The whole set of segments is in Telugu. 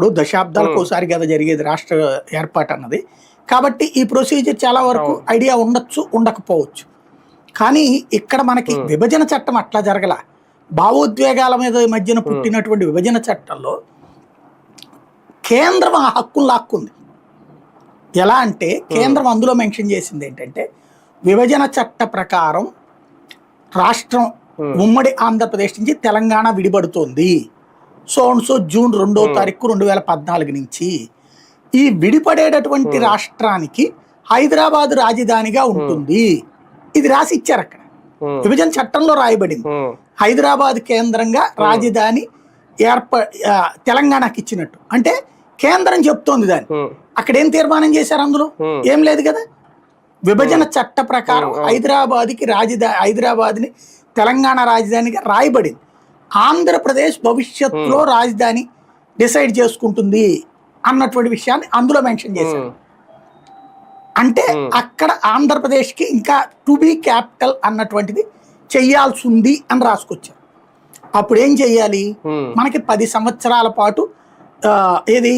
ఇప్పుడు దశాబ్దాలకు ఒకసారి కదా జరిగేది రాష్ట్ర ఏర్పాటు అన్నది. కాబట్టి ఈ ప్రొసీజర్ చాలా వరకు ఐడియా ఉండొచ్చు, ఉండకపోవచ్చు. కానీ ఇక్కడ మనకి విభజన చట్టం అట్లా జరగల. భావోద్వేగాల మీద మధ్యన పుట్టినటువంటి విభజన చట్టంలో కేంద్రం ఆ హక్కును లాక్కుంది. ఎలా అంటే కేంద్రం అందులో మెన్షన్ చేసింది ఏంటంటే, విభజన చట్ట ప్రకారం రాష్ట్రం ఉమ్మడి ఆంధ్రప్రదేశ్ నుంచి తెలంగాణ విడిపడుతోంది. సో జూన్ 2వ తారీఖు 2014 నుంచి ఈ విడిపడేటటువంటి రాష్ట్రానికి హైదరాబాద్ రాజధానిగా ఉంటుంది. ఇది రాసి ఇచ్చారు అక్కడ, విభజన చట్టంలో రాయబడింది. హైదరాబాద్ కేంద్రంగా రాజధాని తెలంగాణకి ఇచ్చినట్టు. అంటే కేంద్రం చెప్తోంది దాన్ని. అక్కడ ఏం తీర్మానం చేశారు? అందులో ఏం లేదు కదా. విభజన చట్ట ప్రకారం హైదరాబాద్ని తెలంగాణ రాజధానిగా రాయబడింది. ఆంధ్రప్రదేశ్ భవిష్యత్తులో రాజధాని డిసైడ్ చేసుకుంటుంది అన్నటువంటి విషయాన్ని అందులో మెన్షన్ చేశారు. అంటే అక్కడ ఆంధ్రప్రదేశ్కి ఇంకా టు బీ క్యాపిటల్ అన్నటువంటిది చెయ్యాల్సి ఉంది అని రాసుకొచ్చారు. అప్పుడు ఏం చెయ్యాలి? మనకి 10 సంవత్సరాల పాటు ఏది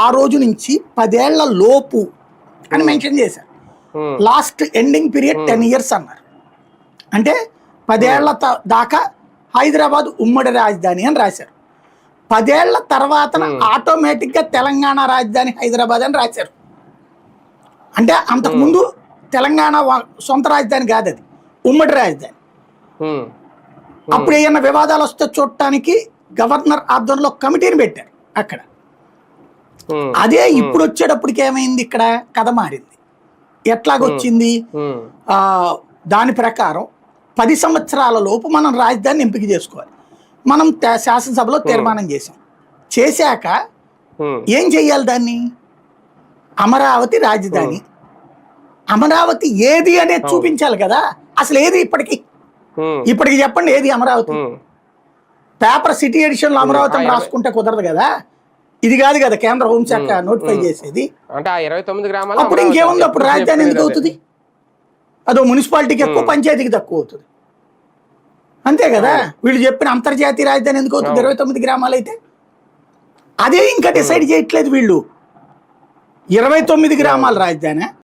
ఆ రోజు నుంచి 10 ఏళ్ల లోపు అని మెన్షన్ చేశారు. లాస్ట్ ఎండింగ్ పీరియడ్ 10 years అన్నారు. అంటే 10 ఏళ్ల దాకా హైదరాబాద్ ఉమ్మడి రాజధాని అని రాశారు. 10 ఏళ్ల తర్వాత ఆటోమేటిక్గా తెలంగాణ రాజధాని హైదరాబాద్ అని రాశారు. అంటే అంతకుముందు తెలంగాణ సొంత రాజధాని కాదు, అది ఉమ్మడి రాజధాని. అప్పుడు ఏమన్నా వివాదాలు వస్తే చూడటానికి గవర్నర్ ఆధ్వర్యంలో కమిటీని పెట్టారు అక్కడ. అదే ఇప్పుడు వచ్చేటప్పటికి ఏమైంది? ఇక్కడ కథ మారింది. ఎట్లాగొచ్చింది? దాని ప్రకారం 10 సంవత్సరాల లోపు మనం రాజధానిని ఎంపిక చేసుకోవాలి. మనం శాసనసభలో తీర్మానం చేశాక ఏం చెయ్యాలి? దాన్ని అమరావతి రాజధాని, అమరావతి ఏది అనేది చూపించాలి కదా. అసలు ఏది ఇప్పటికి చెప్పండి, ఏది అమరావతి? పేపర్ సిటీ ఎడిషన్ లో అమరావతి రాసుకుంటే కుదరదు కదా. ఇది కాదు కదా కేంద్ర హోంశాఖ నోటిఫై చేసేది. అప్పుడు ఇంకేముంది? అప్పుడు రాజధాని ఎందుకు అవుతుంది? అదో మున్సిపాలిటీకి ఎక్కువ, పంచాయతీకి తక్కువ అవుతుంది. అంతే కదా. వీళ్ళు చెప్పిన అంతర్జాతీయ రాజధాని ఎందుకు అవుతుంది 29 గ్రామాలు అయితే? అదే ఇంకా డిసైడ్ చేయట్లేదు వీళ్ళు. 29 గ్రామాల రాజధాని